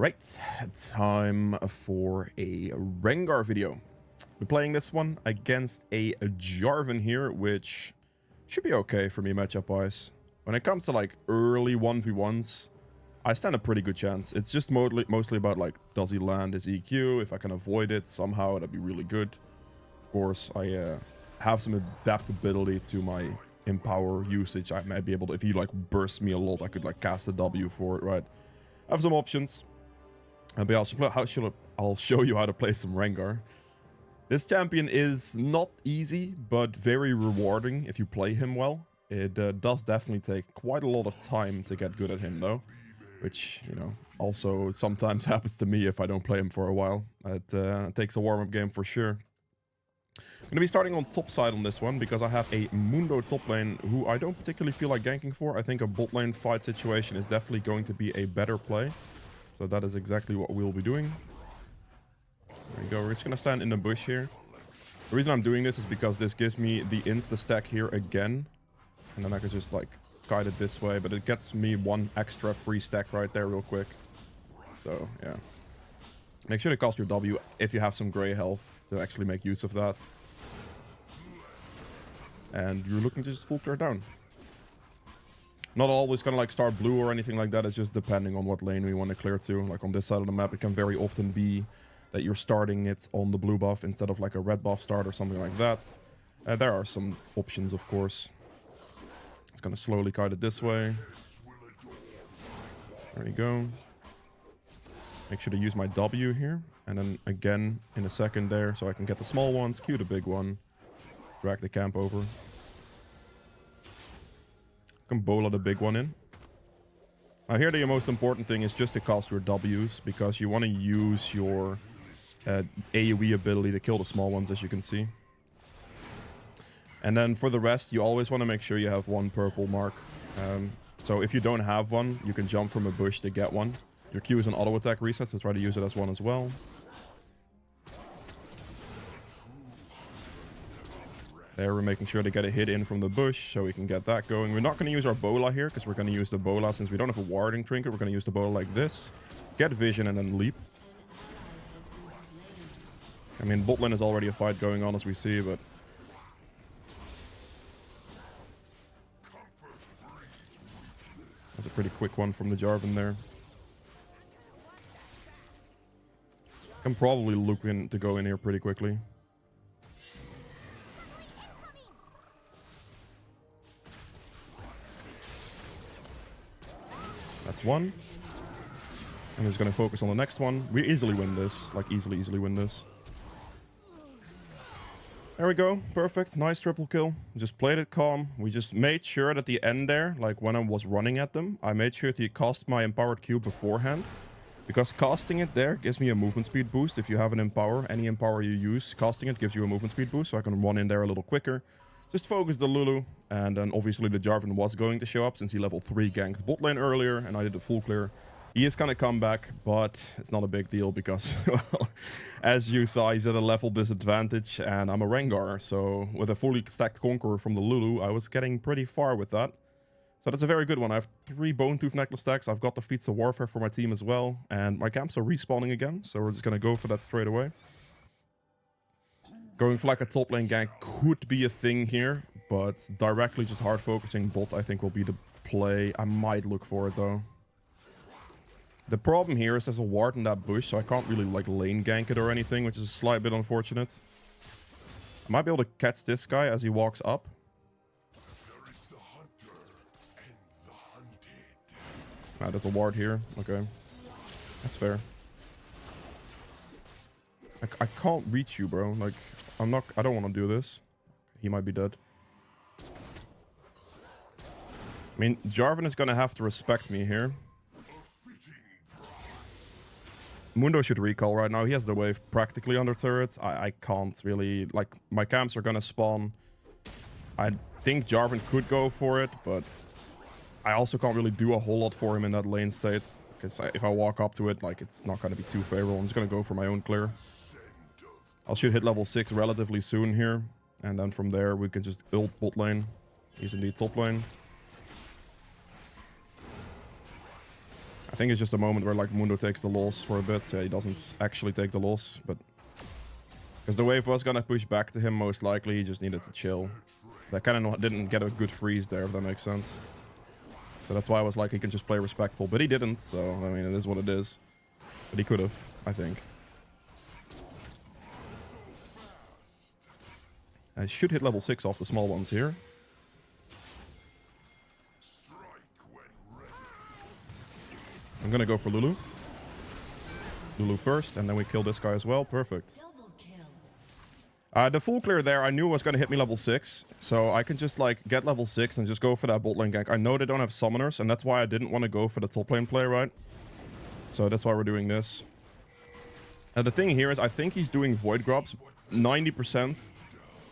Alright, time for a Rengar video. We're playing this one against a Jarvan here, which should be okay for me matchup-wise. When it comes to like early 1v1s, I stand a pretty good chance. It's just mostly about like, does he land his EQ? If I can avoid it somehow, that'd be really good. Of course, I have some adaptability to my Empower usage. I might be able to, if he like bursts me a lot, I could like cast a W for it, right? I have some options. But yeah, I'll show you how to play some Rengar. This champion is not easy, but very rewarding if you play him well. It does definitely take quite a lot of time to get good at him though. Which, you know, also sometimes happens to me if I don't play him for a while. It takes a warm-up game for sure. I'm going to be starting on top side on this one because I have a Mundo top lane who I don't particularly feel like ganking for. I think a bot lane fight situation is definitely going to be a better play. So that is exactly what we'll be doing. There we go. We're just going to stand in the bush here. The reason I'm doing this is because this gives me the insta stack here again. And then I can just like guide it this way. But it gets me one extra free stack right there real quick. So yeah. Make sure to cast your W if you have some gray health to actually make use of that. And you're looking to just full clear down. Not always gonna like start blue or anything like that. It's just depending on what lane we want to clear to. Like on this side of the map, it can very often be that you're starting it on the blue buff instead of like a red buff start or something like that. There are some options, of course. It's gonna slowly guide it this way. There you go. Make sure to use my W here. And then again in a second there so I can get the small ones, Q the big one. Drag the camp over. Can bola the big one in. Now here the most important thing is just to cast your W's because you want to use your AoE ability to kill the small ones, as you can see. And then for the rest, you always want to make sure you have one purple mark. So if you don't have one, you can jump from a bush to get one. Your Q is an auto attack reset, so try to use it as one as well. There, we're making sure to get a hit in from the bush so we can get that going. We're not going to use our bola here because we're going to use the bola since we don't have a warding trinket. We're going to use the bola like this. Get vision and then leap. I mean, bot lane is already a fight going on as we see, but... That's a pretty quick one from the Jarvan there. I'm probably looking to go in here pretty quickly. That's one. I'm just gonna focus on the next one. We easily win this. Like, easily win this. There we go. Perfect. Nice triple kill. Just played it calm. We just made sure that at the end there, like when I was running at them, I made sure to cast my empowered Q beforehand. Because casting it there gives me a movement speed boost. If you have an empower, any empower you use, casting it gives you a movement speed boost. So I can run in there a little quicker. Just focus the Lulu, and then obviously the Jarvan was going to show up since he level 3 ganked bot lane earlier, and I did a full clear. He is gonna come back, but it's not a big deal because, well, as you saw, he's at a level disadvantage, and I'm a Rengar, so with a fully stacked Conqueror from the Lulu, I was getting pretty far with that. So that's a very good one. I have 3 Bone Tooth Necklace stacks, I've got the Feats of Warfare for my team as well, and my camps are respawning again, so we're just gonna go for that straight away. Going for like a top lane gank could be a thing here, but directly just hard focusing bot I think will be the play. I might look for it though. The problem here is there's a ward in that bush, so I can't really like lane gank it or anything, which is a slight bit unfortunate. I might be able to catch this guy as he walks up. Ah, that's a ward here. Okay. That's fair. I can't reach you, bro. Like, I don't want to do this. He might be dead. I mean, Jarvan is gonna have to respect me here. Mundo should recall right now. He has the wave practically under turret. I can't really... Like, my camps are gonna spawn. I think Jarvan could go for it, but... I also can't really do a whole lot for him in that lane state. Because if I walk up to it, like, it's not gonna be too favorable. I'm just gonna go for my own clear. I should hit level 6 relatively soon here. And then from there, we can just ult bot lane. He's indeed top lane. I think it's just a moment where like Mundo takes the loss for a bit. Yeah, he doesn't actually take the loss, but because the wave was gonna push back to him most likely, he just needed to chill. That kind of didn't get a good freeze there, if that makes sense. So that's why I was like, he can just play respectful, but he didn't. So I mean, it is what it is. But he could have, I think. I should hit level 6 off the small ones here. I'm gonna go for Lulu. Lulu first, and then we kill this guy as well. Perfect. The full clear there, I knew was gonna hit me level 6. So I can just like get level 6 and just go for that bot lane gank. I know they don't have summoners, and that's why I didn't want to go for the top lane play, right? So that's why we're doing this. The thing here is I think he's doing Void Grubs. 90%.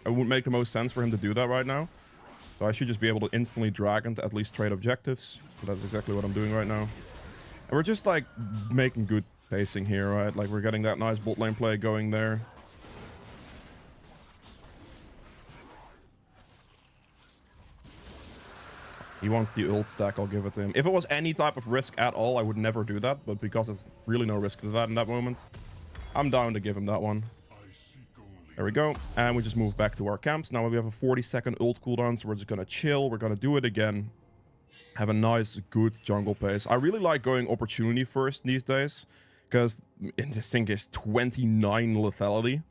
It would make the most sense for him to do that right now. So I should just be able to instantly drag and at least trade objectives. So that's exactly what I'm doing right now. And we're just like making good pacing here, right? Like we're getting that nice bot lane play going there. He wants the ult stack, I'll give it to him. If it was any type of risk at all, I would never do that. But because it's really no risk to that in that moment, I'm down to give him that one. There we go. And we just move back to our camps. Now we have a 40-second ult cooldown, so we're just gonna chill. We're gonna do it again. Have a nice, good jungle pace. I really like going opportunity first these days, because this thing gives 29 lethality.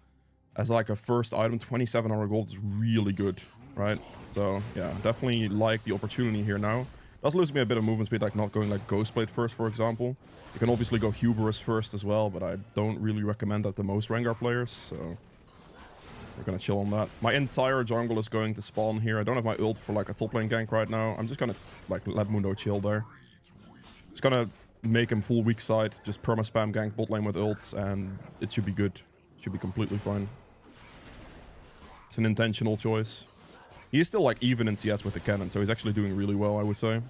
As like a first item, 2700 gold is really good, right? So yeah, definitely like the opportunity here now. Does lose me a bit of movement speed, like not going like Ghostblade first, for example. You can obviously go Hubris first as well, but I don't really recommend that to most Rengar players, so we're gonna chill on that. My entire jungle is going to spawn here. I don't have my ult for like a top lane gank right now. I'm just gonna like let Mundo chill there. Just gonna make him full weak side, just perma spam gank bot lane with ults, and it should be good. Should be completely fine. It's an intentional choice. He is still like even in CS with the cannon, so he's actually doing really well, I would say.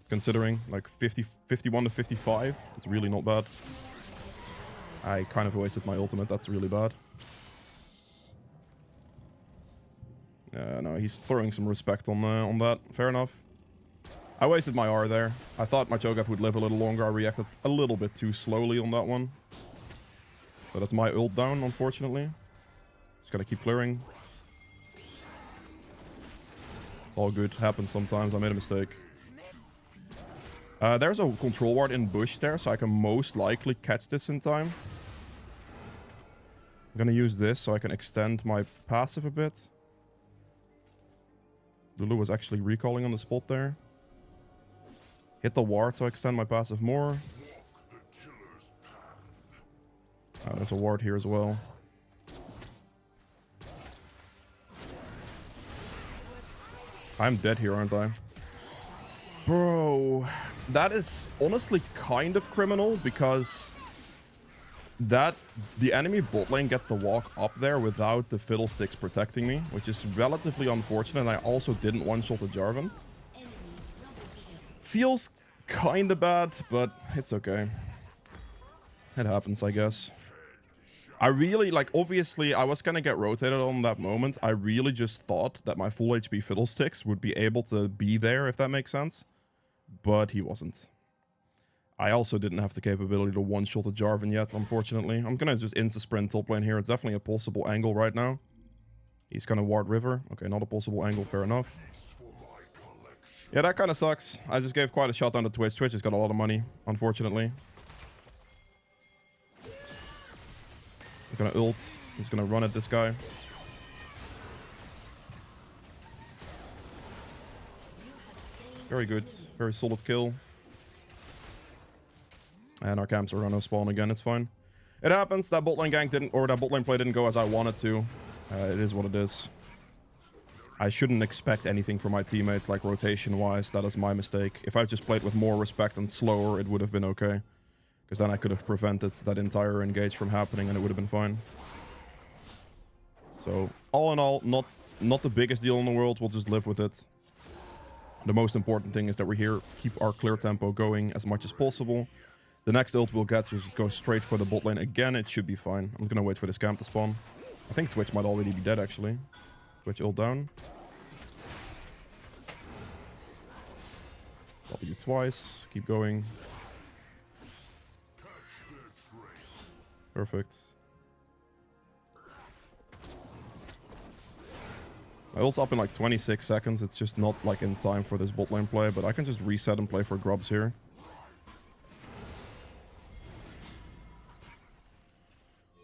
Considering like 51 to 55, it's really not bad. I kind of wasted my ultimate, that's really bad. No, he's throwing some respect on that. Fair enough. I wasted my R there. I thought my Cho'Gath would live a little longer. I reacted a little bit too slowly on that one. So that's my ult down, unfortunately. Just gotta keep clearing. It's all good. Happens sometimes. I made a mistake. There's a control ward in bush there, so I can most likely catch this in time. I'm gonna use this so I can extend my passive a bit. Lulu was actually recalling on the spot there. Hit the ward so I extend my passive more. Oh, there's a ward here as well. I'm dead here, aren't I? Bro, that is honestly kind of criminal, because the enemy bot lane gets to walk up there without the fiddlesticks protecting me, which is relatively unfortunate. And I also didn't one-shot the Jarvan. Feels kind of bad, but it's okay. It happens, I guess. I really, like, obviously, I was gonna get rotated on that moment. I really just thought that my full HP fiddlesticks would be able to be there, if that makes sense. But he wasn't. I also didn't have the capability to one-shot a Jarvan yet, unfortunately. I'm gonna just insta-sprint top lane here. It's definitely a possible angle right now. He's gonna ward river. Okay, not a possible angle, fair enough. Yeah, that kind of sucks. I just gave quite a shot down to Twitch. Twitch has got a lot of money, unfortunately. I'm gonna ult. He's gonna run at this guy. Very good. Very solid kill. And our camps are gonna spawn again. It's fine. It happens. That bot lane gank didn't, or that bot lane play didn't go as I wanted to. It is what it is. I shouldn't expect anything from my teammates, like rotation-wise. That is my mistake. If I just played with more respect and slower, it would have been okay. Because then I could have prevented that entire engage from happening and it would have been fine. So, all in all, not the biggest deal in the world. We'll just live with it. The most important thing is that we're here, keep our clear tempo going as much as possible. The next ult we'll get is just go straight for the bot lane again. It should be fine. I'm gonna wait for this camp to spawn. I think Twitch might already be dead, actually. Twitch ult down. W twice. Keep going. Perfect. My ult's up in like 26 seconds. It's just not like in time for this bot lane play, but I can just reset and play for grubs here.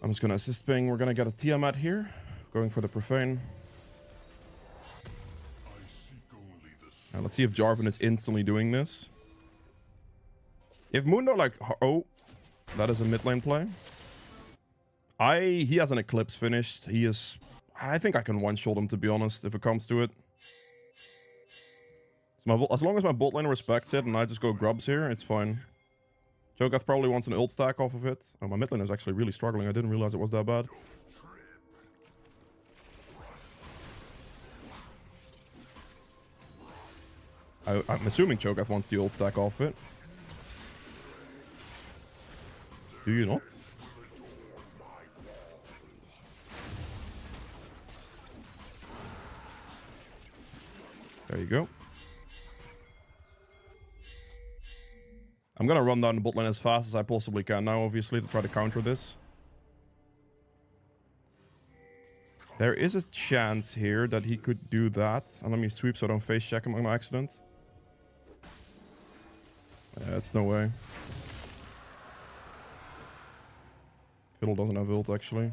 I'm just gonna assist ping. We're gonna get a Tiamat here. Going for the profane. Now let's see if Jarvan is instantly doing this. If Mundo like... Oh, that is a mid lane play. He has an Eclipse finished. He is... I think I can one-shot him, to be honest, if it comes to it. So as long as my bot lane respects it and I just go grubs here, it's fine. Cho'Gath probably wants an ult stack off of it. Oh, my mid lane is actually really struggling. I didn't realize it was that bad. I'm assuming Cho'Gath wants the ult stack off it. Do you not? There you go. I'm gonna run down the bot lane as fast as I possibly can now, obviously, to try to counter this. There is a chance here that he could do that. And let me sweep so I don't face check him on accident. Yeah, that's no way. Fiddle doesn't have ult, actually.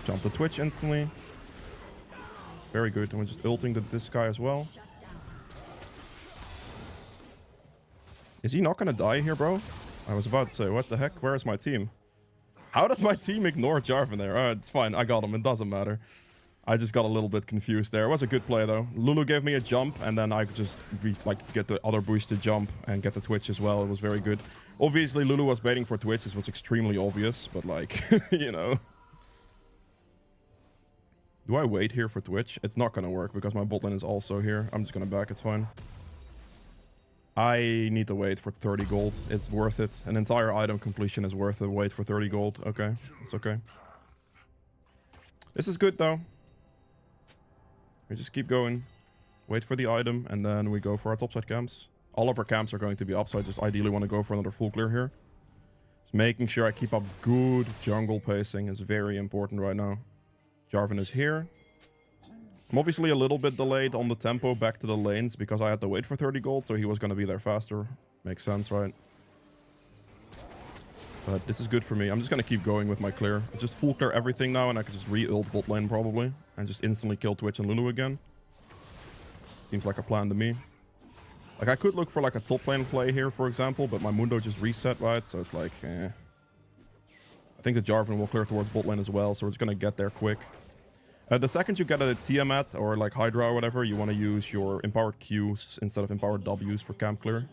Jump the Twitch instantly. Very good. And we're just ulting this guy as well. Is he not gonna die here, bro? I was about to say, what the heck? Where is my team? How does my team ignore Jarvan there? Alright, it's fine. I got him. It doesn't matter. I just got a little bit confused there. It was a good play, though. Lulu gave me a jump, and then I could just get the other bush to jump and get the Twitch as well. It was very good. Obviously, Lulu was baiting for Twitch. This was extremely obvious, but like, you know. Do I wait here for Twitch? It's not gonna work because my bot lane is also here. I'm just gonna back. It's fine. I need to wait for 30 gold. It's worth it. An entire item completion is worth it. Wait for 30 gold. Okay, it's okay. This is good, though. We just keep going. Wait for the item, and then we go for our topside camps. All of our camps are going to be up, so I just ideally want to go for another full clear here. Just making sure I keep up good jungle pacing is very important right now. Jarvan is here. I'm obviously a little bit delayed on the tempo back to the lanes because I had to wait for 30 gold, so he was going to be there faster. Makes sense, right? But this is good for me. I'm just going to keep going with my clear. Just full clear everything now, and I can just re-ult bot lane probably. And just instantly kill Twitch and Lulu again. Seems like a plan to me. Like, I could look for like a top lane play here, for example, but my Mundo just reset, right? So it's like, eh. I think the Jarvan will clear towards bot lane as well, so we're just going to get there quick. The second you get a Tiamat or like Hydra or whatever, you want to use your empowered Qs instead of empowered Ws for camp clear.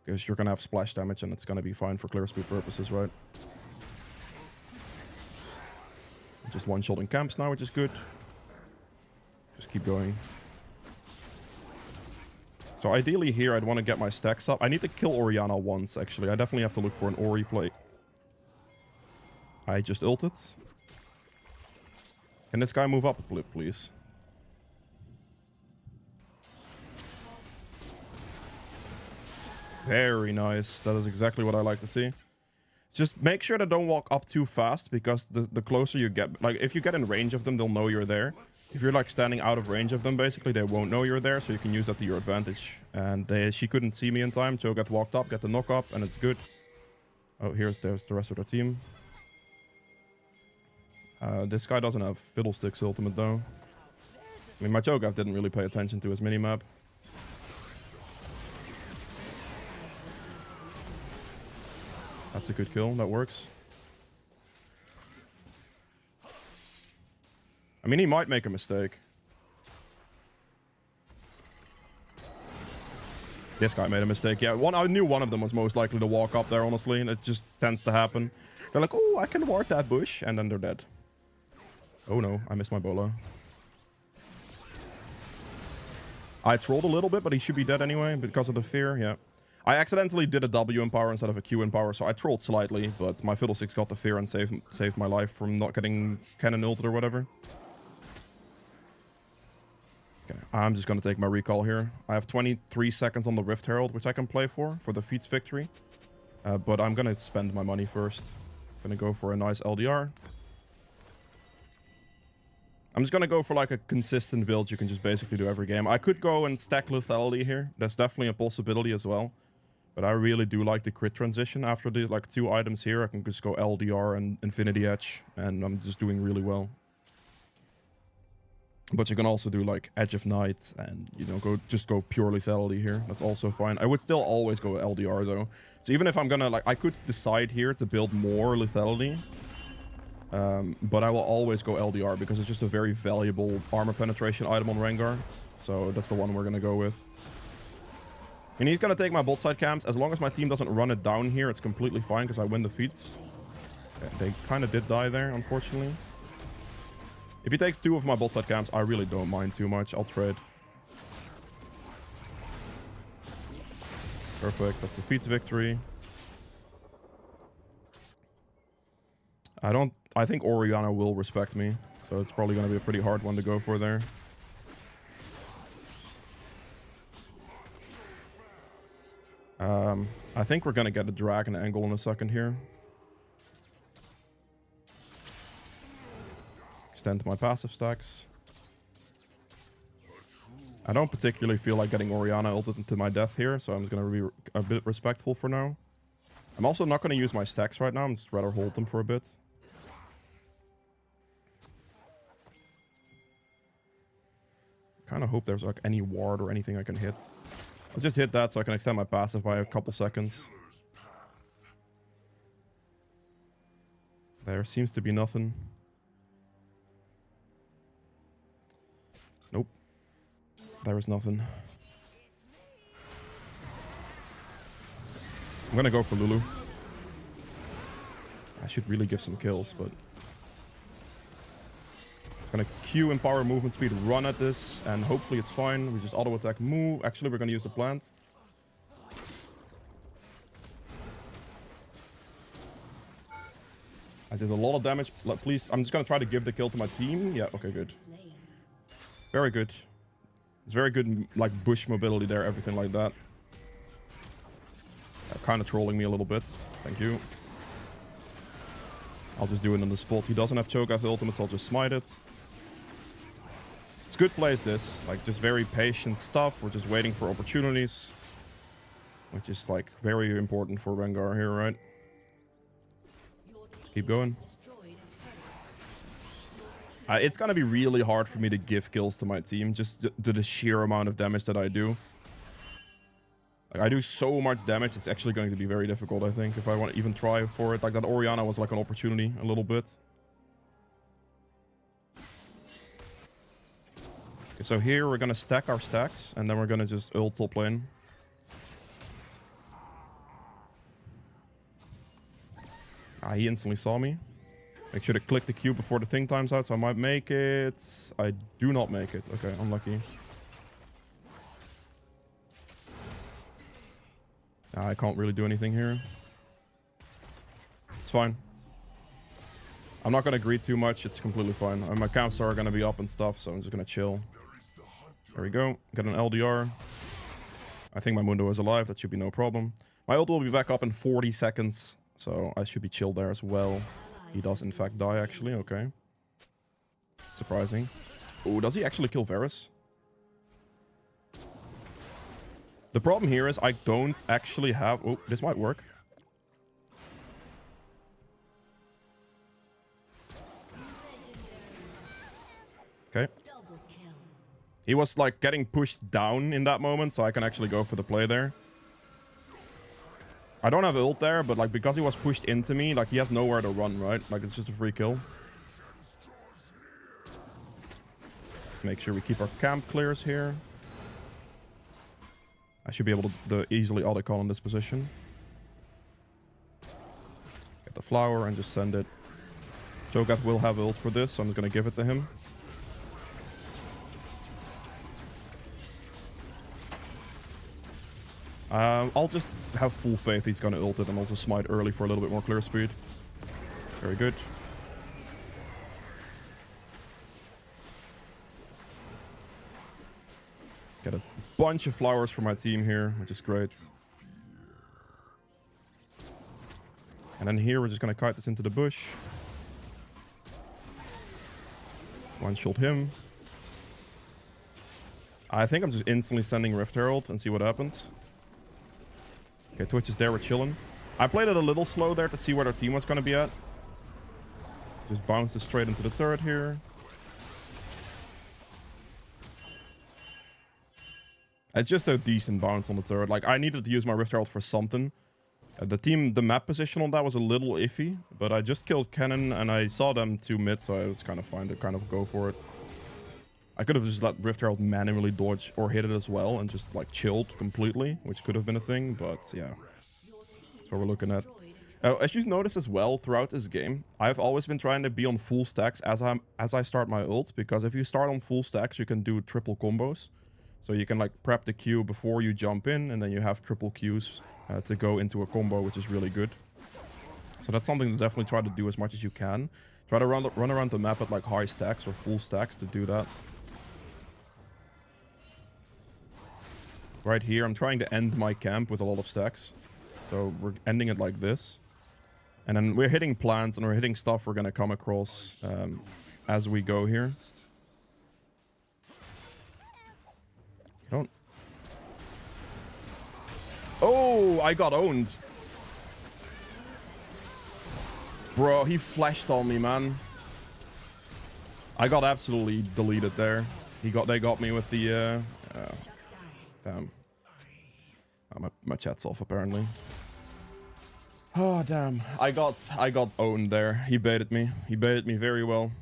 Because you're going to have splash damage and it's going to be fine for clear speed purposes, right? Just one-shotting camps now, which is good. Just keep going. So ideally here, I'd want to get my stacks up. I need to kill Orianna once, actually. I definitely have to look for an Ori play. I just ulted. Can this guy move up, please? Very nice. That is exactly what I like to see. Just make sure they don't walk up too fast, because the closer you get... Like, if you get in range of them, they'll know you're there. If you're, like, standing out of range of them, basically, they won't know you're there, so you can use that to your advantage. And she couldn't see me in time. Cho'Gath walked up, get the knock up, and it's good. Oh, there's the rest of the team. This guy doesn't have Fiddlesticks ultimate, though. I mean, my Cho'Gath didn't really pay attention to his minimap. That's a good kill. That works. I mean, he might make a mistake. This guy made a mistake. Yeah, I knew one of them was most likely to walk up there, honestly. And it just tends to happen. They're like, oh, I can ward that bush. And then they're dead. Oh no, I missed my bola. I trolled a little bit, but he should be dead anyway because of the fear. Yeah. I accidentally did a W in power instead of a Q in power, so I trolled slightly, but my Fiddlesticks got the fear and saved my life from not getting cannon ulted or whatever. Okay. I'm just going to take my recall here. I have 23 seconds on the Rift Herald, which I can play for the Feats victory. But I'm going to spend my money first. Going to go for a nice LDR. I'm just going to go for like a consistent build you can just basically do every game. I could go and stack lethality here. That's definitely a possibility as well. But I really do like the crit transition. After the like 2 items here, I can just go LDR and Infinity Edge. And I'm just doing really well. But you can also do like Edge of Night and, you know, just go pure lethality here. That's also fine. I would still always go LDR though. So even if I'm gonna like, I could decide here to build more lethality. But I will always go LDR because it's just a very valuable armor penetration item on Rengar. So that's the one we're gonna go with. And he's gonna take my bot side camps. As long as my team doesn't run it down here, it's completely fine because I win the feats. Yeah, they kind of did die there, unfortunately. If he takes 2 of my bot side camps, I really don't mind too much. I'll trade. Perfect. That's a feats victory. I think Orianna will respect me. So it's probably going to be a pretty hard one to go for there. I think we're going to get a dragon angle in a second here. Extend my passive stacks. I don't particularly feel like getting Orianna ulted into my death here, so I'm just going to be a bit respectful for now. I'm also not going to use my stacks right now. I'm just rather hold them for a bit. Kind of hope there's like any ward or anything I can hit. I'll just hit that so I can extend my passive by a couple seconds. There seems to be nothing. Nope. There is nothing. I'm gonna go for Lulu. I should really give some kills, but... Gonna Q and power movement speed, run at this, and hopefully it's fine. We just auto attack move. Actually, we're gonna use the plant. I did a lot of damage. Please, I'm just gonna try to give the kill to my team. Yeah, okay, good. Very good. It's very good, like, bush mobility there, everything like that. Kind of trolling me a little bit. Thank you. I'll just do it on the spot. He doesn't have Cho'Gath ultimate, so I'll just smite it. It's good plays, this. Like, just very patient stuff. We're just waiting for opportunities. Which is, like, very important for Rengar here, right? Let's keep going. It's gonna be really hard for me to give kills to my team, just to the sheer amount of damage that I do. Like, I do so much damage, it's actually going to be very difficult, I think, if I want to even try for it. Like, that Orianna was like an opportunity, a little bit. Okay, so here we're gonna stack our stacks, and then we're gonna just ult top lane. He instantly saw me. Make sure to click the Q before the thing times out, so I might make it. I do not make it. Okay, unlucky. I can't really do anything here. It's fine. I'm not going to greed too much. It's completely fine. My camps are going to be up and stuff, so I'm just going to chill. There we go. Get an LDR. I think my Mundo is alive. That should be no problem. My ult will be back up in 40 seconds, so I should be chilled there as well. He does, in fact, die, actually. Okay. Surprising. Oh, does he actually kill Varus? The problem here is I don't actually have... Oh, this might work. Okay. He was, like, getting pushed down in that moment, so I can actually go for the play there. I don't have ult there, but, like, because he was pushed into me, like, he has nowhere to run, right? Like, it's just a free kill. Make sure we keep our camp clears here. I should be able to easily auto-call in this position. Get the flower and just send it. Cho'Gath will have ult for this, so I'm just going to give it to him. I'll just have full faith he's going to ult it and also smite early for a little bit more clear speed. Very good. bunch of flowers for my team here, which is great. And then here we're just gonna kite this into the bush. One-shot him. I think I'm just instantly sending Rift Herald and see what happens. Okay, Twitch is there, we're chilling. I played it a little slow there to see where their team was gonna be at. Just bounces straight into the turret here. It's just a decent bounce on the turret. Like, I needed to use my Rift Herald for something. The map position on that was a little iffy, but I just killed Cannon and I saw them 2 mid, so I was kind of fine to kind of go for it. I could have just let Rift Herald manually dodge or hit it as well and just like chilled completely, which could have been a thing, but yeah. That's what we're looking at. As you've noticed as well throughout this game, I've always been trying to be on full stacks as I start my ult, because if you start on full stacks, you can do triple combos. So you can like prep the Q before you jump in, and then you have triple Qs to go into a combo, which is really good. So that's something to definitely try to do as much as you can. Try to run around the map at like high stacks or full stacks to do that. Right here, I'm trying to end my camp with a lot of stacks. So we're ending it like this. And then we're hitting plants and we're hitting stuff we're going to come across as we go here. Don't. Oh, I got owned. Bro, he flashed on me, man. I got absolutely deleted there. They got me with the damn. Oh, my chat's off apparently. Oh damn. I got owned there. He baited me. He baited me very well.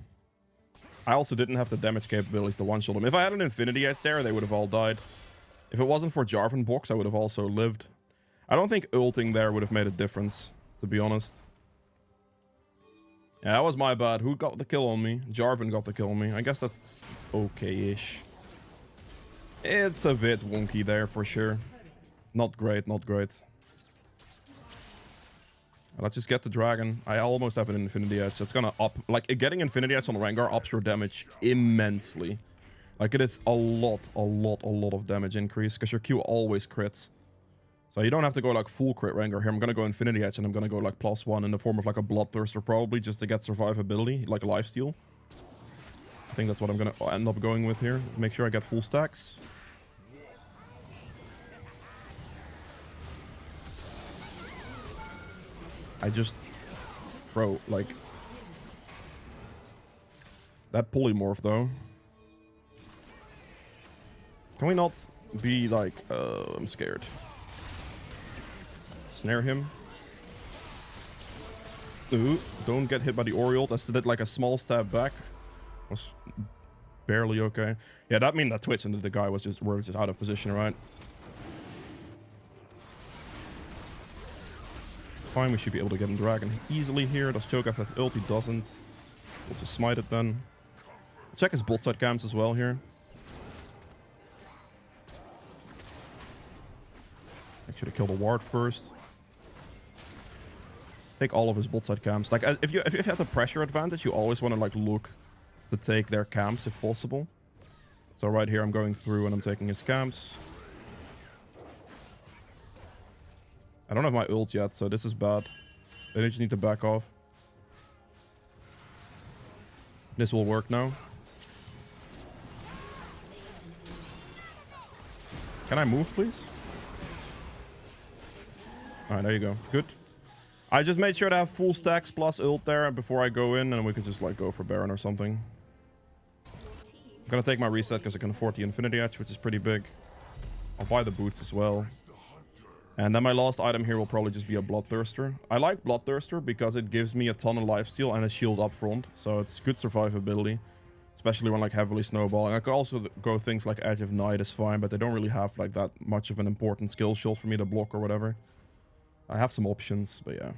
I also didn't have the damage capabilities to one-shot him. If I had an Infinity Edge there, they would have all died. If it wasn't for Jarvan box, I would have also lived. I don't think ulting there would have made a difference, to be honest. Yeah, that was my bad. Who got the kill on me? Jarvan got the kill on me. I guess that's okay-ish. It's a bit wonky there for sure. Not great, not great. Let's just get the dragon. I almost have an Infinity Edge. That's gonna up... Like, getting Infinity Edge on Rengar ups your damage immensely. Like, it is a lot of damage increase, because your Q always crits. So you don't have to go, like, full crit Rengar here. I'm gonna go Infinity Edge, and I'm gonna go, like, +1 in the form of, like, a Bloodthirster, probably, just to get survivability, like lifesteal. I think that's what I'm gonna end up going with here. Make sure I get full stacks. I just... Bro, like... That polymorph, though. Can we not be like... I'm scared. Snare him. Ooh, don't get hit by the Oriole. I did like a small stab back. Was barely okay. Yeah, that mean that Twitch and the guy were just out of position, right? Fine, we should be able to get him dragon easily here. Does Cho'Gath have ult? He doesn't. We'll just smite it then. Check his bot side camps as well here. Make sure to kill the ward first. Take all of his bot side camps. Like, if you have the pressure advantage, you always want to like look to take their camps if possible. So right here I'm going through and I'm taking his camps. I don't have my ult yet, so this is bad. They just need to back off. This will work now. Can I move, please? Alright, there you go. Good. I just made sure to have full stacks plus ult there before I go in, and we could just like go for Baron or something. I'm gonna take my reset because I can afford the Infinity Edge, which is pretty big. I'll buy the boots as well. And then my last item here will probably just be a Bloodthirster. I like Bloodthirster because it gives me a ton of lifesteal and a shield up front. So it's good survivability, especially when like heavily snowballing. I could also go things like Edge of Night is fine, but they don't really have like that much of an important skill shot for me to block or whatever. I have some options, but yeah.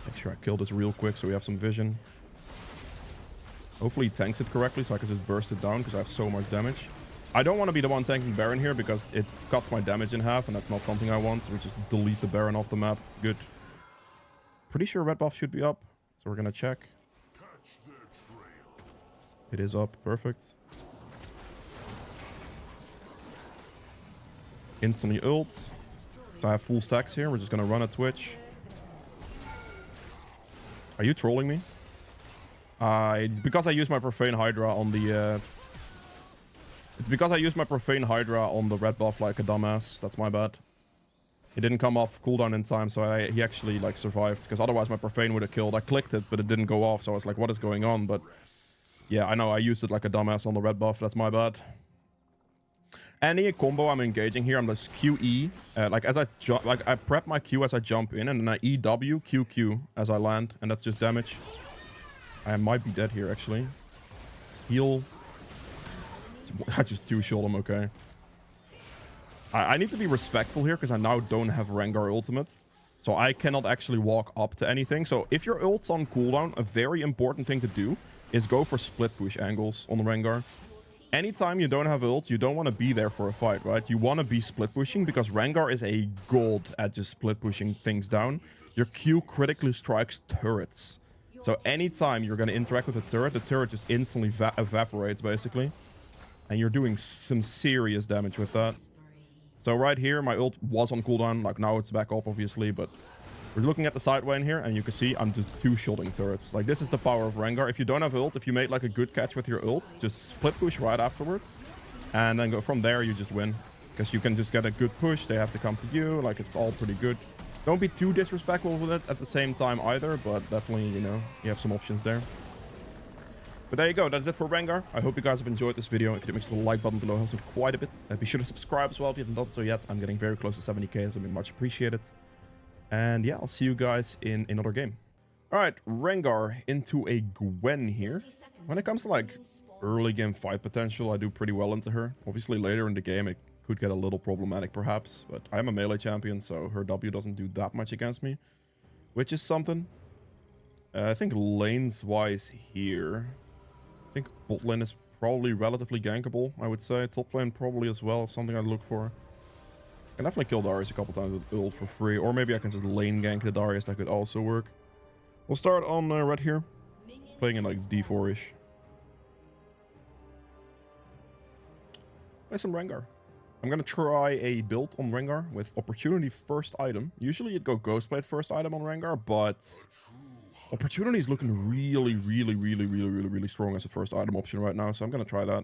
Make sure I kill this real quick so we have some vision. Hopefully he tanks it correctly so I can just burst it down because I have so much damage. I don't want to be the one tanking Baron here because it cuts my damage in half, and that's not something I want. So we just delete the Baron off the map. Good. Pretty sure red buff should be up, so we're gonna check. It is up. Perfect. instantly ult. So I have full stacks here. We're just gonna run a Twitch. Are you trolling me? Because I used my Profane Hydra on the... It's because I used my Profane Hydra on the red buff like a dumbass. That's my bad. It didn't come off cooldown in time, so he actually like survived. Because otherwise my Profane would have killed. I clicked it, but it didn't go off. So I was like, what is going on? But yeah, I know I used it like a dumbass on the red buff. That's my bad. Any combo I'm engaging here, I'm just QE. Like as I jump, like I prep my Q as I jump in, and then I EW QQ as I land, and that's just damage. I might be dead here actually. Heal. I just two-shot him, okay. I need to be respectful here because I now don't have Rengar ultimate. So I cannot actually walk up to anything. So if your ult's on cooldown, a very important thing to do is go for split push angles on Rengar. Anytime you don't have ult, you don't want to be there for a fight, right? You want to be split pushing because Rengar is a god at just split pushing things down. Your Q critically strikes turrets. So anytime you're going to interact with the turret just instantly evaporates basically. And you're doing some serious damage with that. So right here, my ult was on cooldown. Like now it's back up, obviously. But we're looking at the side lane here. And you can see I'm just two-shotting turrets. Like this is the power of Rengar. If you don't have ult, if you made like a good catch with your ult, just split push right afterwards. And then go from there, you just win. Because you can just get a good push. They have to come to you. Like it's all pretty good. Don't be too disrespectful with it at the same time either. But definitely, you know, you have some options there. But there you go, that's it for Rengar. I hope you guys have enjoyed this video. If you did, make sure the like button below helps me quite a bit. Be sure to subscribe as well if you haven't done so yet. I'm getting very close to 70k, so it'll be much appreciated. And yeah, I'll see you guys in another game. Alright, Rengar into a Gwen here. When it comes to like early game fight potential, I do pretty well into her. Obviously later in the game it could get a little problematic perhaps, but I'm a melee champion, so her W doesn't do that much against me, which is something. I think lanes wise here, I think bot lane is probably relatively gankable, I would say. Top lane probably as well, something I'd look for. I can definitely kill Darius a couple times with ult for free, or maybe I can just lane gank the Darius, that could also work. We'll start on red here, playing in like D4-ish. Play some Rengar. I'm gonna try a build on Rengar with opportunity first item. Usually you'd go Ghostblade first item on Rengar, but opportunity is looking really strong as a first item option right now, so I'm gonna try that.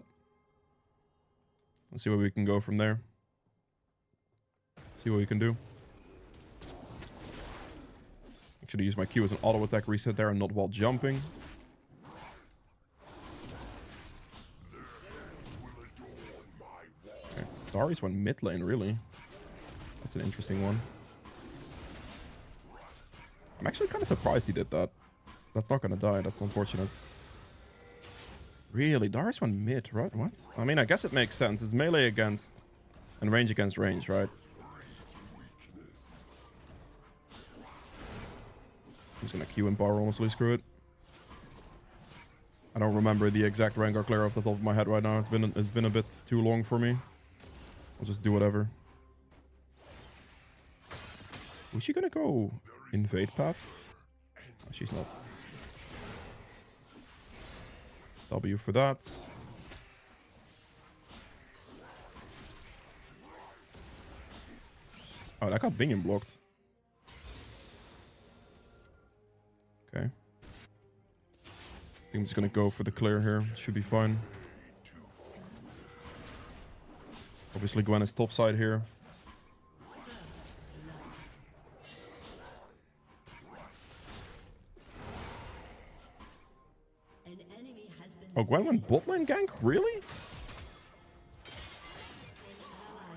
Let's see where we can go from there. See what we can do. Actually use my Q as an auto attack reset there and not while jumping. Okay. Darius went mid lane, really. That's an interesting one. I'm actually kind of surprised he did that. That's not gonna die, that's unfortunate. Really? Darius went mid, right? What? I mean, I guess it makes sense. It's melee against and range against range, right? He's gonna Q and bar, honestly, screw it. I don't remember the exact Rengar clear off the top of my head right now. It's been a bit too long for me. I'll just do whatever. Is she gonna go invade path? Oh, she's not. W for that. Oh, that got Binion blocked. Okay. I think I'm just gonna go for the clear here. Should be fine. Obviously Gwen is top side here. Oh, Gwen went bot lane gank? Really?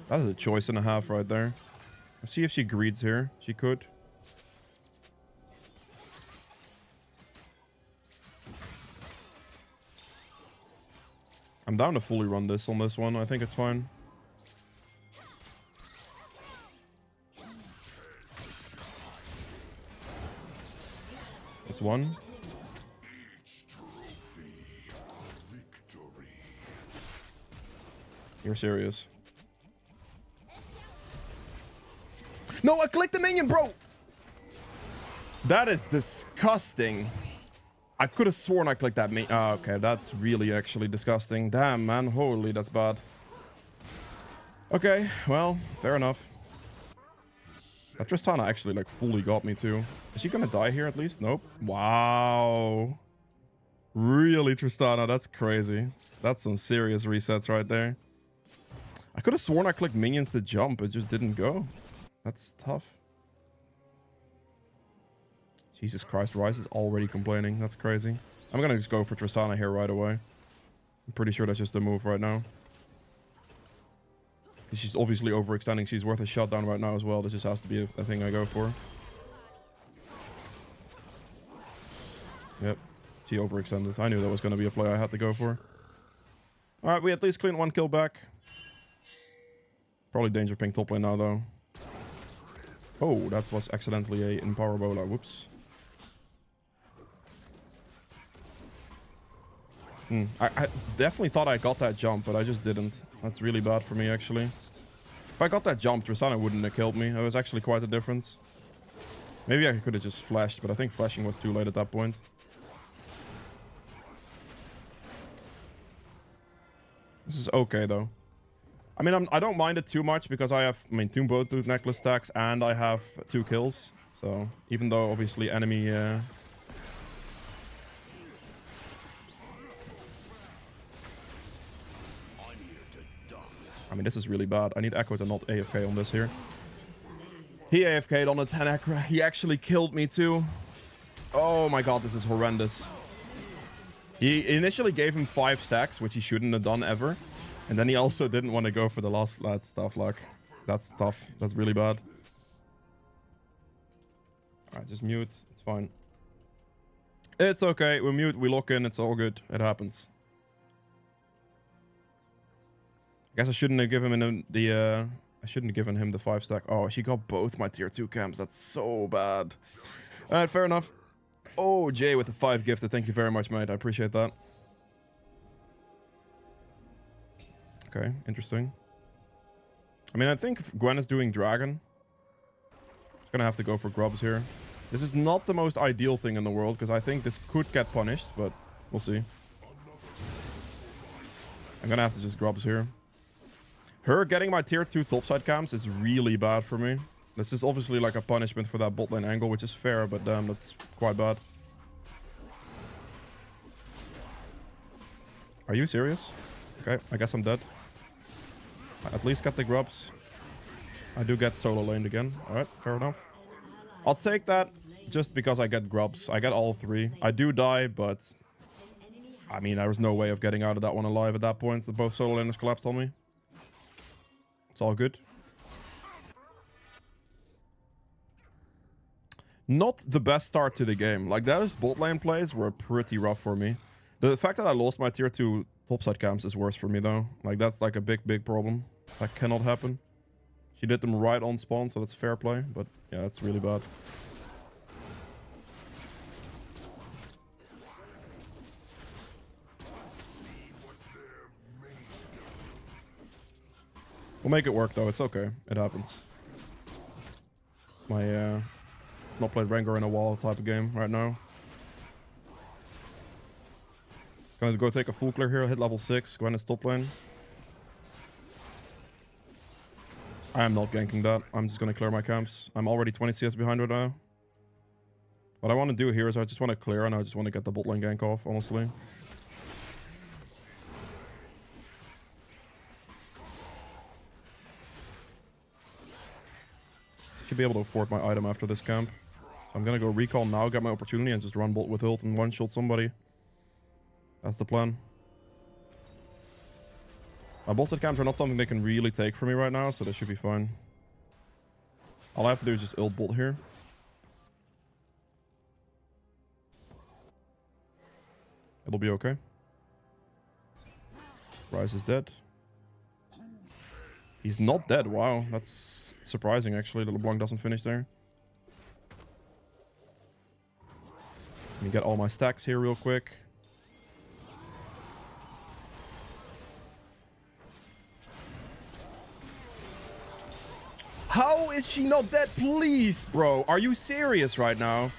That is a choice and a half right there. Let's see if she greeds here. She could. I'm down to fully run this on this one. I think it's fine. That's one. You're serious. No, I clicked the minion, bro! That is disgusting. I could have sworn I clicked that minion. Oh, okay, that's really actually disgusting. Damn, man. Holy, that's bad. Okay, well, fair enough. That Tristana actually like fully got me too. Is she gonna die here at least? Nope. Wow. Really, Tristana? That's crazy. That's some serious resets right there. I could have sworn I clicked minions to jump. It just didn't go. That's tough. Jesus Christ, Rice is already complaining. That's crazy. I'm gonna just go for Tristana here right away. I'm pretty sure that's just the move right now. She's obviously overextending. She's worth a shutdown right now as well. This just has to be a thing I go for. Yep. She overextended. I knew that was going to be a play I had to go for. Alright, we at least clean 1 kill back. Probably danger ping top lane now, though. Oh, that was accidentally a in-power bola. Whoops. I definitely thought I got that jump, but I just didn't. That's really bad for me, actually. If I got that jump, Tristana wouldn't have killed me. It was actually quite a difference. Maybe I could have just flashed, but I think flashing was too late at that point. This is okay, though. I mean, I don't mind it too much because I have, two both necklace stacks and I have 2 kills. So, even though, obviously, enemy... I mean, this is really bad. I need Echo to not AFK on this here. He AFK'd on the 10 Echo. He actually killed me too. Oh my god, this is horrendous. He initially gave him 5 stacks, which he shouldn't have done ever. And then he also didn't want to go for the last flat stuff. Like, that's tough. That's really bad. Alright, just mute. It's fine. It's okay. We mute. We lock in. It's all good. It happens. I guess I shouldn't have given him I shouldn't have given him the 5 stack. Oh, she got both my tier 2 camps. That's so bad. Alright, fair enough. Oh, Jay with the 5 gifted. Thank you very much, mate. I appreciate that. Okay, interesting. I mean, I think if Gwen is doing Dragon, I'm gonna have to go for Grubs here. This is not the most ideal thing in the world, because I think this could get punished, but we'll see. I'm gonna have to just Grubs here. Her getting my tier 2 topside camps is really bad for me. This is obviously like a punishment for that bot lane angle, which is fair, but damn, that's quite bad. Are you serious? Okay, I guess I'm dead. I at least get the Grubs. I do get solo laned again. Alright, fair enough. I'll take that just because I get Grubs. I get all 3. I do die, but... I mean, there was no way of getting out of that one alive at that point. Both solo laners collapsed on me. It's all good. Not the best start to the game. Like, those bot lane plays were pretty rough for me. The fact that I lost my tier 2 topside camps is worse for me, though. Like, that's like a big problem. That cannot happen. She did them right on spawn, so that's fair play. But, yeah, that's really bad. We'll make it work, though. It's okay. It happens. It's my, not played Rengar in a while type of game right now. Gonna go take a full clear here, hit level 6, Gwen is top lane. I am not ganking that. I'm just gonna clear my camps. I'm already 20 CS behind right now. What I want to do here is I just want to clear and I just want to get the bot lane gank off, honestly. Should be able to afford my item after this camp. So I'm gonna go recall now, get my opportunity, and just run bot with ult and one-shot somebody. That's the plan. My bolted camps are not something they can really take from me right now, so this should be fine. All I have to do is just ult bot here. It'll be okay. Ryze is dead. He's not dead. Wow, that's surprising actually that LeBlanc doesn't finish there. Let me get all my stacks here real quick. How is she not dead? Please, bro. Are you serious right now?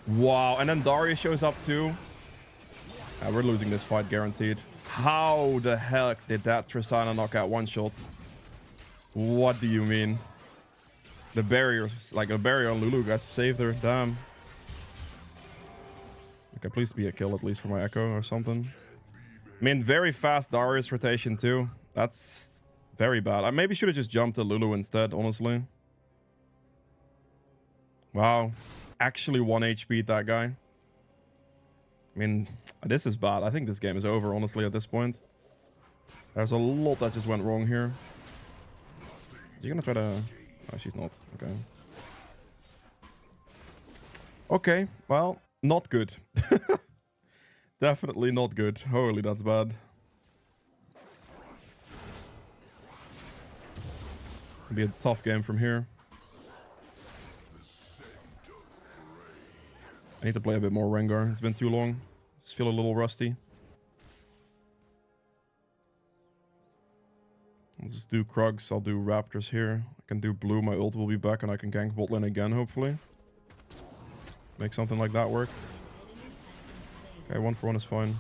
Wow, and then Daria shows up too. We're losing this fight guaranteed. How the heck did that Tristana knock out one shot? What do you mean? The barrier, like a barrier on Lulu, guys, saved her. Damn. Okay, please be a kill at least for my Echo or something. I mean, very fast Darius rotation too. That's very bad. I maybe should have just jumped to Lulu instead, honestly. Wow. Actually 1 HP that guy. I mean, this is bad. I think this game is over, honestly, at this point. There's a lot that just went wrong here. Is she gonna try to... No, she's not. Okay. Okay, well, not good. Definitely not good. Holy, that's bad. It'll be a tough game from here. I need to play a bit more Rengar. It's been too long. Just feel a little rusty. Let's just do Krugs. I'll do Raptors here. I can do blue. My ult will be back and I can gank bot lane again, hopefully. Make something like that work. Okay, 1 for 1 is fine.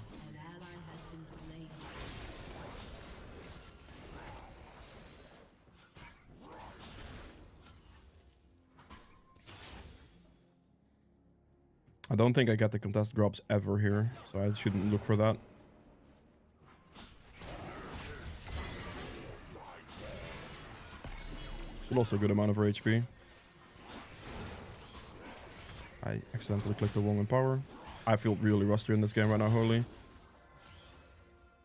I don't think I get the contest drops ever here, so I shouldn't look for that. Still also a good amount of her HP. I accidentally clicked the wrong empower. I feel really rusty in this game right now, holy.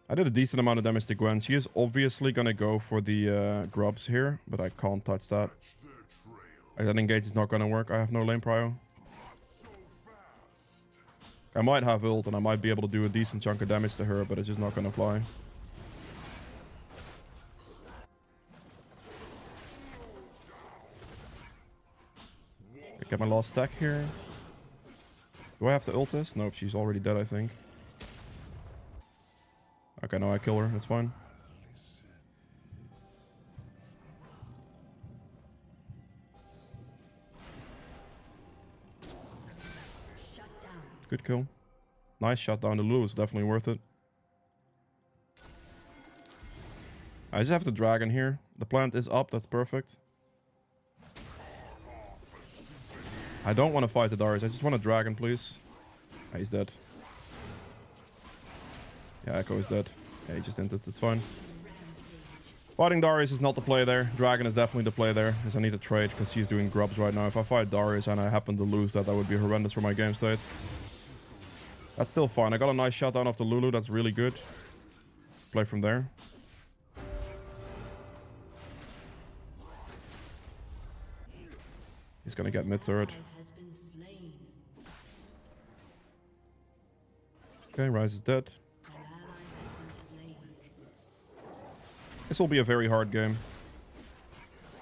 I did a decent amount of damage to Gwen. She is obviously gonna go for the grubs here, but I can't touch that. That engage is not gonna work. I have no lane prio. I might have ult and I might be able to do a decent chunk of damage to her, but it's just not gonna fly. I get my last stack here. Do I have to ult this? Nope, she's already dead, I think. Okay, no, I kill her. That's fine. Good kill. Nice shot down to Lulu. It's definitely worth it. I just have the dragon here. The plant is up. That's perfect. I don't want to fight the Darius. I just want a dragon, please. Ah, he's dead. Yeah, Echo is dead. Yeah, he just entered. It's fine. Fighting Darius is not the play there. Dragon is definitely the play there. Because I need to trade because she's doing grubs right now. If I fight Darius and I happen to lose that, that would be horrendous for my game state. That's still fine. I got a nice shutdown off the Lulu. That's really good. Play from there. He's gonna get mid turret. Okay, Ryze is dead. This will be a very hard game.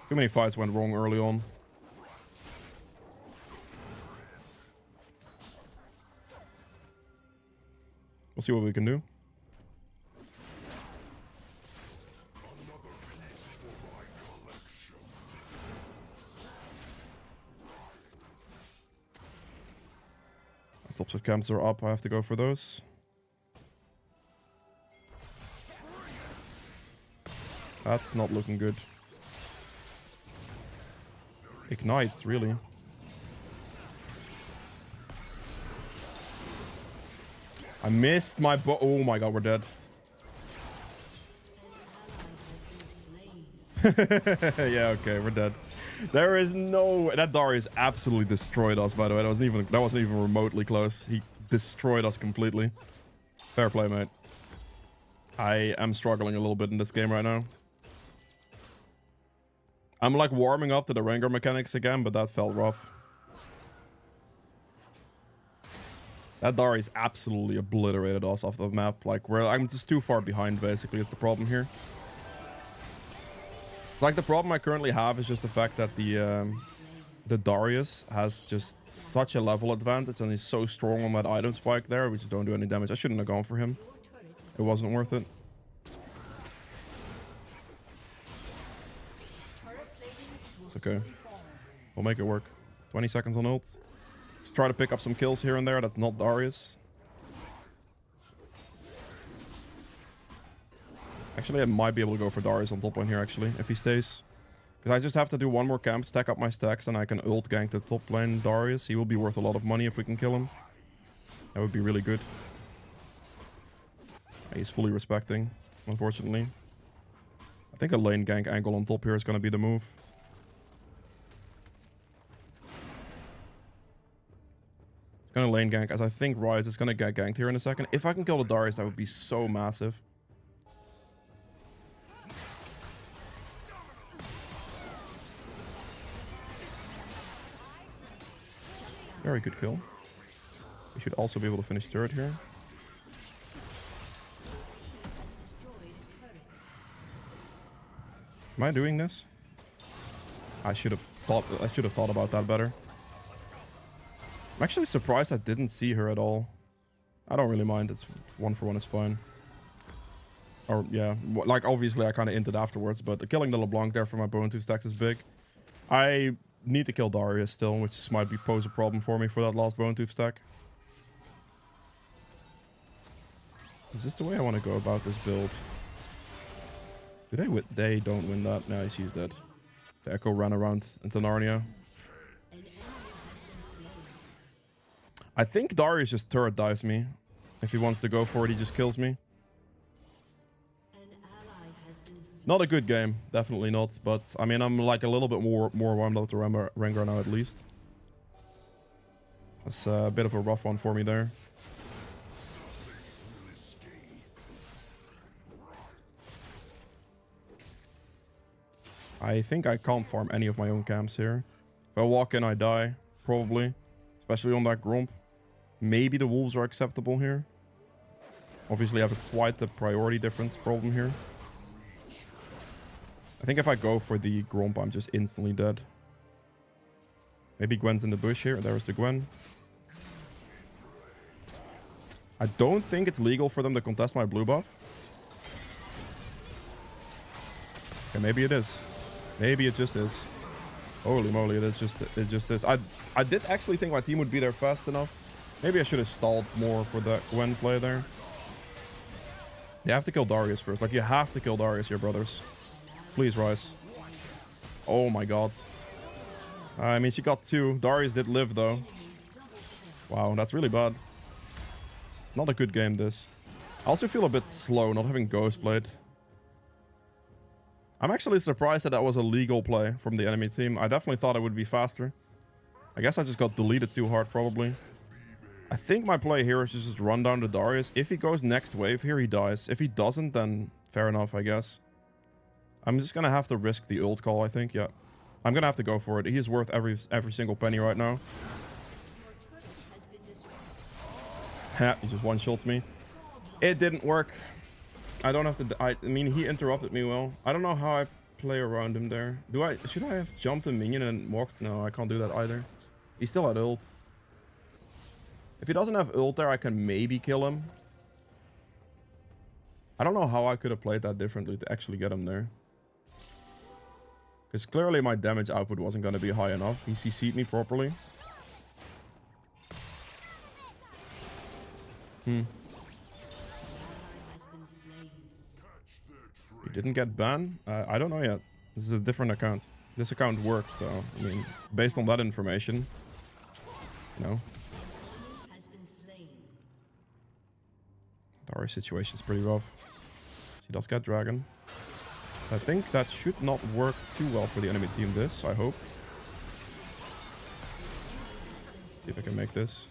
Too many fights went wrong early on. We'll see what we can do. Tops of camps are up. I have to go for those. That's not looking good. Ignites, really. I missed my oh my god, we're dead. Yeah, okay, we're dead. There is no... That Darius absolutely destroyed us, by the way. That wasn't even remotely close. He destroyed us completely. Fair play, mate. I am struggling a little bit in this game right now. I'm like warming up to the Rengar mechanics again, but that felt rough. That Darius absolutely obliterated us off the map. Like, I'm just too far behind, basically. It's the problem here. Like, the problem I currently have is just the fact that the Darius has just such a level advantage and he's so strong on that item spike there. We just don't do any damage. I shouldn't have gone for him. It wasn't worth it. It's okay. We'll make it work. 20 seconds on ult. Just try to pick up some kills here and there. That's not Darius. Actually, I might be able to go for Darius on top lane here, actually, if he stays. Because I just have to do one more camp, stack up my stacks, and I can ult gank the top lane Darius. He will be worth a lot of money if we can kill him. That would be really good. He's fully respecting, unfortunately. I think a lane gank angle on top here is going to be the move. It's going to lane gank, as I think Ryze is going to get ganked here in a second. If I can kill the Darius, that would be so massive. Very good kill. We should also be able to finish third here. Am I doing this? I should have thought about that better. I'm actually surprised I didn't see her at all. I don't really mind. It's 1-for-1 is fine. Or yeah, like obviously I kind of hinted afterwards, but killing the LeBlanc there for my bone 2 stacks is big. I need to kill Darius still, which might pose a problem for me for that last bone 2 stack. Is this the way I want to go about this build? Do they win? They don't win that. No, he's dead. The Echo ran around into Narnia. I think Darius just turret dives me. If he wants to go for it, he just kills me. Not a good game, definitely not. But I mean, I'm like a little bit more warmed up to Rengar now at least. That's a bit of a rough one for me there. I think I can't farm any of my own camps here. If I walk in, I die, probably. Especially on that Gromp. Maybe the wolves are acceptable here. Obviously, I have quite a priority difference problem here. I think if I go for the Gromp, I'm just instantly dead. Maybe Gwen's in the bush here. There's the Gwen. I don't think it's legal for them to contest my blue buff. Okay, maybe it is. Maybe it just is. Holy moly, it just is. I did actually think my team would be there fast enough. Maybe I should have stalled more for that Gwen play there. You have to kill Darius first. Like, you have to kill Darius here, brothers. Please, Ryze. Oh my god. I mean, she got 2. Darius did live, though. Wow, that's really bad. Not a good game, this. I also feel a bit slow not having Ghostblade. I'm actually surprised that was a legal play from the enemy team. I definitely thought it would be faster. I guess I just got deleted too hard, probably. I think my play here is just run down to Darius. If he goes next wave here, he dies. If he doesn't, then fair enough, I guess. I'm just gonna have to risk the ult call, I think. Yeah. I'm gonna have to go for it. He is worth every single penny right now. Ha, he just one-shots me. It didn't work. I don't have to... I mean, he interrupted me well. I don't know how I play around him there. Should I have jumped a minion and walked? No, I can't do that either. He still had ult. If he doesn't have ult there, I can maybe kill him. I don't know how I could have played that differently to actually get him there. Because clearly my damage output wasn't going to be high enough. He CC'd me properly. He didn't get banned? I don't know yet. This is a different account. This account worked, so, I mean, based on that information, you know. Darius' situation is pretty rough. She does get dragon. I think that should not work too well for the enemy team, this, I hope. See if I can make this.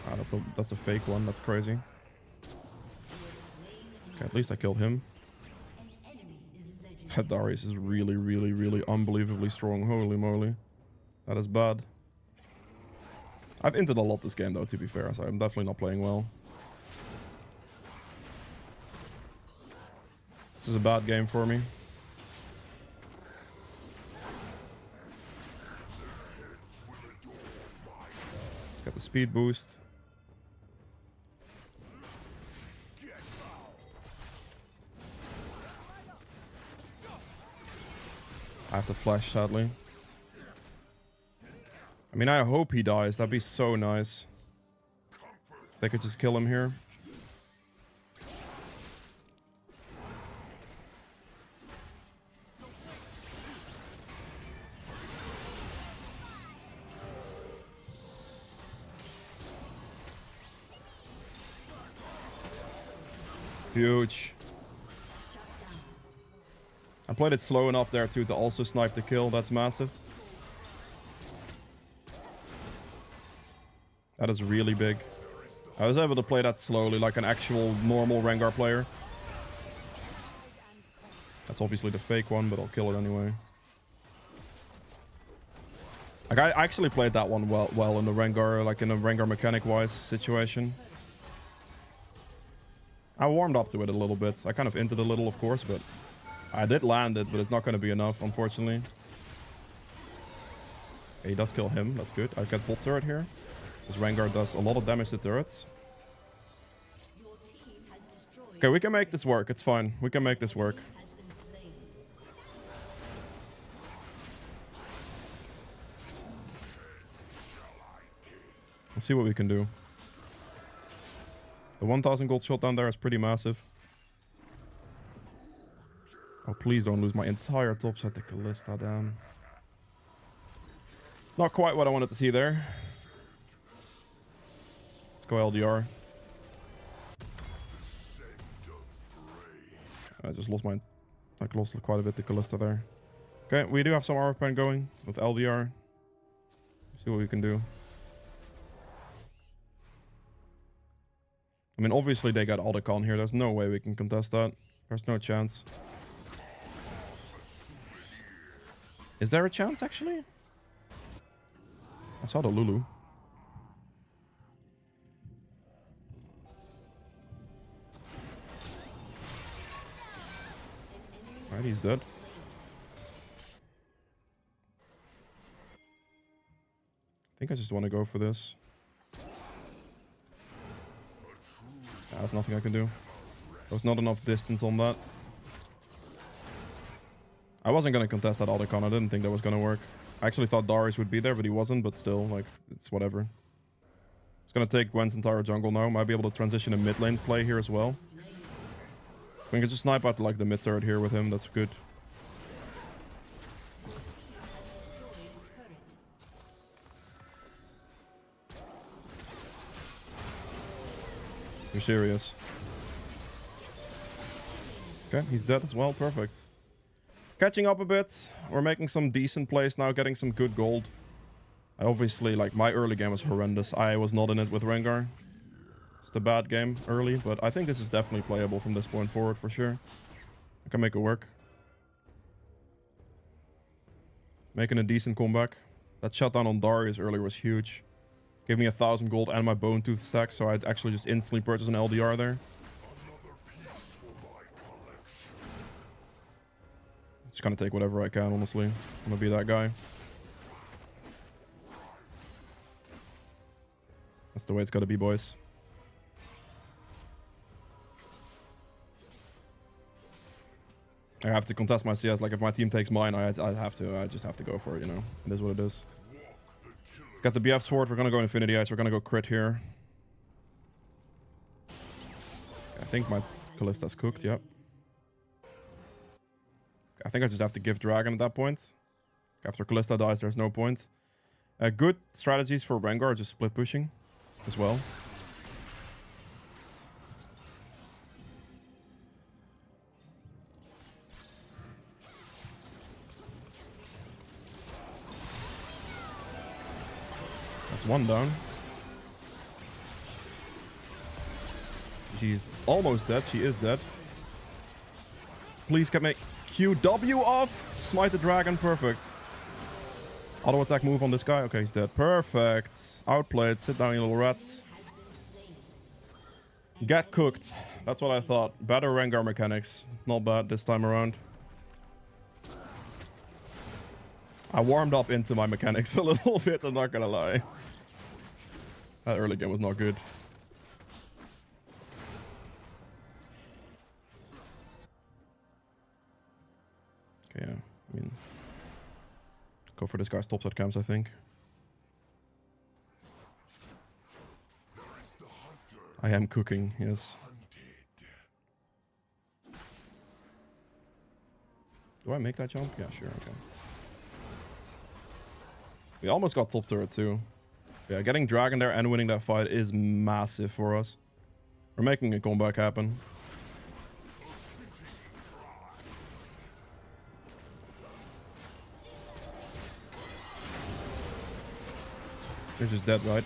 Ah, that's a fake one. That's crazy. Okay, at least I killed him. That Darius is really, really, really unbelievably strong. Holy moly. That is bad. I've inted a lot this game, though, to be fair, so I'm definitely not playing well. This is a bad game for me. Got the speed boost. I have to flash, sadly. I mean, I hope he dies. That'd be so nice. They could just kill him here. Huge. I played it slow enough there too to also snipe the kill. That's massive. That is really big. I was able to play that slowly like an actual normal Rengar player. That's obviously the fake one, but I'll kill it anyway. Like I actually played that one well in the Rengar, like in a Rengar mechanic-wise situation. I warmed up to it a little bit. I kind of inted a little, of course, but I did land it, but it's not going to be enough, unfortunately. Okay, he does kill him. That's good. I get full turret here. This Rengar does a lot of damage to turrets. Okay, we can make this work. It's fine. We can make this work. Let's see what we can do. The 1000 gold shot down there is pretty massive. Oh, please don't lose my entire top side to Kalista, damn. It's not quite what I wanted to see there. Let's go LDR. I just lost my... I lost quite a bit to Kalista there. Okay, we do have some armor pen going with LDR. See what we can do. I mean, obviously they got Aldecon here. There's no way we can contest that. There's no chance. Is there a chance, actually? I saw the Lulu. Alright, he's dead. I think I just want to go for this. There's nothing I can do. There's not enough distance on that. I wasn't going to contest that Aldecon. I didn't think that was going to work. I actually thought Darius would be there, but he wasn't. But still, like, it's whatever. It's going to take Gwen's entire jungle now. Might be able to transition a mid lane play here as well. We can just snipe out like the mid turret here with him. That's good. You're serious. Okay, he's dead as well. Perfect. Catching up a bit. We're making some decent plays now, getting some good gold. I obviously, like, my early game was horrendous. I was not in it with Rengar. It's a bad game early, but I think this is definitely playable from this point forward for sure. I can make it work. Making a decent comeback. That shutdown on Darius earlier was huge. Gave me 1000 gold and my bone tooth stack, so I'd actually just instantly purchase an LDR there. Just gonna take whatever I can, honestly. I'm gonna be that guy. That's the way it's gotta be, boys. I have to contest my CS. Like, if my team takes mine, I have to. I just have to go for it, you know. It is what it is. Got the BF sword. We're gonna go Infinity Ice. We're gonna go crit here. I think my Kalista's cooked, yep. I think I just have to give Dragon at that point. After Kalista dies, there's no point. Good strategies for Rengar, just split pushing as well. That's one down. She's almost dead. She is dead. Please get me QW off. Smite the dragon. Perfect. Auto attack move on this guy. Okay, he's dead. Perfect. Outplayed. Sit down, you little rats. Get cooked. That's what I thought. Better Rengar mechanics. Not bad this time around. I warmed up into my mechanics a little bit, I'm not gonna lie. That early game was not good. Okay, yeah. I mean, go for this guy's topside camps, I think. I am cooking, yes. Do I make that jump? Yeah, sure, okay. We almost got top turret too. Yeah, getting Dragon there and winning that fight is massive for us. We're making a comeback happen. They're just dead, right?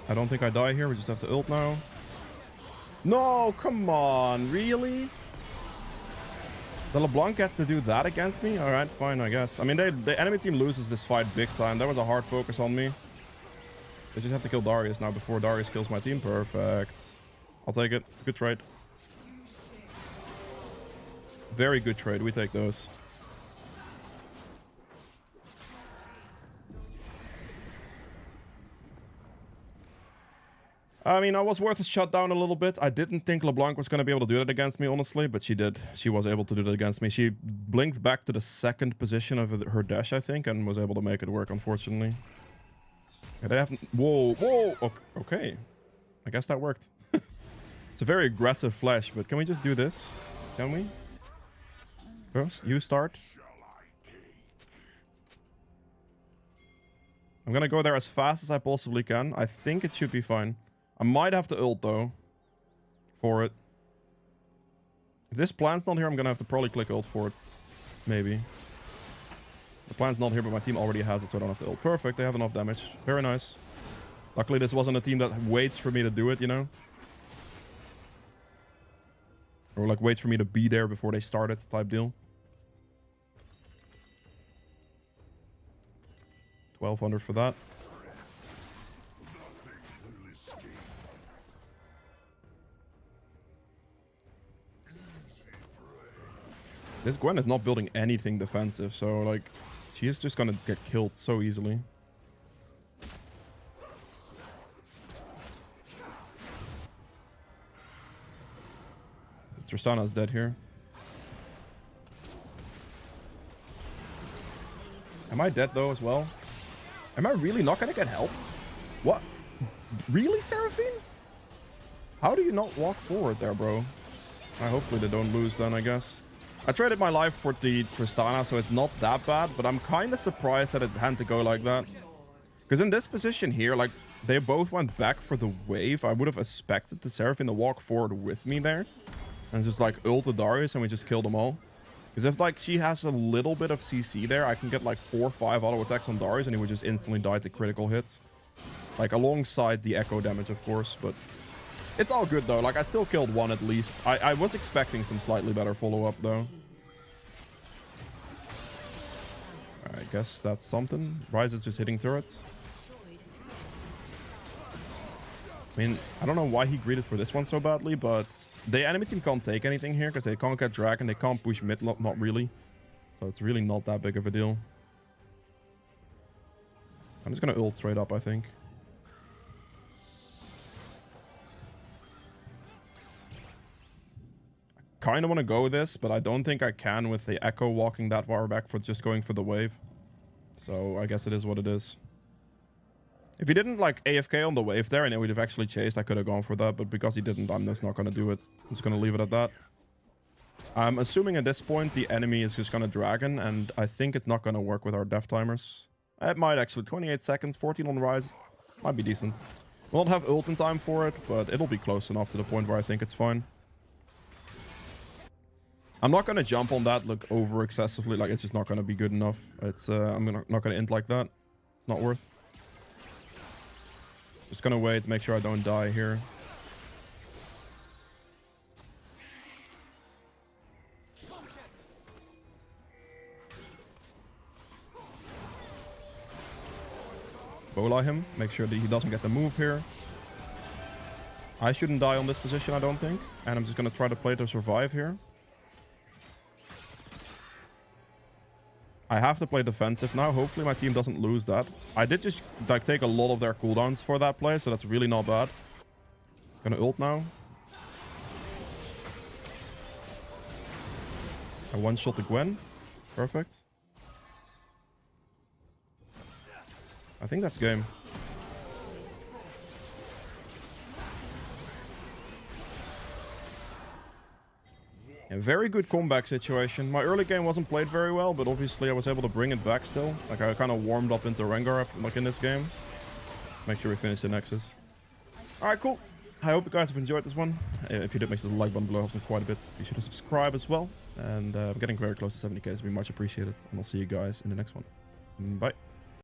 I don't think I die here. We just have to ult now. No, come on. Really? The LeBlanc gets to do that against me? Alright, fine, I guess. I mean, the enemy team loses this fight big time. That was a hard focus on me. They just have to kill Darius now before Darius kills my team. Perfect. I'll take it. Good trade. Very good trade. We take those. I mean, I was worth a shut down a little bit. I didn't think LeBlanc was going to be able to do that against me, honestly, but she did. She was able to do that against me. She blinked back to the second position of her dash, I think, and was able to make it work, unfortunately. Yeah, they haven't... Whoa, whoa! Okay. I guess that worked. It's a very aggressive flash, but can we just do this? Can we? First, you start. I'm gonna go there as fast as I possibly can. I think it should be fine. I might have to ult, though, for it. If this plan's not here, I'm gonna have to probably click ult for it. Maybe. The plan's not here, but my team already has it, so I don't have to ult. Perfect, they have enough damage. Very nice. Luckily, this wasn't a team that waits for me to do it, you know? Or, like, waits for me to be there before they start it type deal. 1200 for that. This Gwen is not building anything defensive, so, like, she is just gonna get killed so easily. Tristana's dead here. Am I dead, though, as well? Am I really not gonna get help? What? Really, Seraphine? How do you not walk forward there, bro? Hopefully they don't lose then, I guess. I traded my life for the Tristana, so it's not that bad, but I'm kind of surprised that it had to go like that. Because in this position here, like, they both went back for the wave. I would have expected the Seraphine to walk forward with me there. And just, like, ult the Darius and we just kill them all. Because if, like, she has a little bit of CC there, I can get, like, 4 or 5 auto attacks on Darius and he would just instantly die to critical hits. Like, alongside the echo damage, of course, but... It's all good, though. Like, I still killed one at least. I was expecting some slightly better follow-up, though. I guess that's something. Ryze is just hitting turrets. I mean, I don't know why he greeted for this one so badly, but the enemy team can't take anything here because they can't get Dragon, they can't push mid, not really. So it's really not that big of a deal. I'm just gonna ult straight up, I think. I kind of want to go with this, but I don't think I can with the Echo walking that far back for just going for the wave. So I guess it is what it is. If he didn't, like, AFK on the wave there and it would have actually chased, I could have gone for that. But because he didn't, I'm just not going to do it. I'm just going to leave it at that. I'm assuming at this point the enemy is just going to Dragon. And I think it's not going to work with our death timers. It might actually. 28 seconds, 14 on Ryze. Might be decent. We'll not have ult in time for it, but it'll be close enough to the point where I think it's fine. I'm not going to jump on that, like, over excessively. Like, it's just not going to be good enough. It's I'm not going to int like that. It's not worth. Just gonna wait to make sure I don't die here. Bola him. Make sure that he doesn't get the move here. I shouldn't die on this position, I don't think. And I'm just gonna try to play to survive here. I have to play defensive now. Hopefully my team doesn't lose that. I did just, like, take a lot of their cooldowns for that play, so that's really not bad. Gonna ult now. I one-shot the Gwen. Perfect. I think that's game. A very good comeback situation. My early game wasn't played very well, but obviously I was able to bring it back still. Like I kind of warmed up into Rengar like in this game. Make sure we finish the Nexus. Alright, cool. I hope you guys have enjoyed this one. If you did, make sure the like button below helps me quite a bit. Be sure to subscribe as well. And I'm getting very close to 70k, so it'd be much appreciated. And I'll see you guys in the next one. Bye.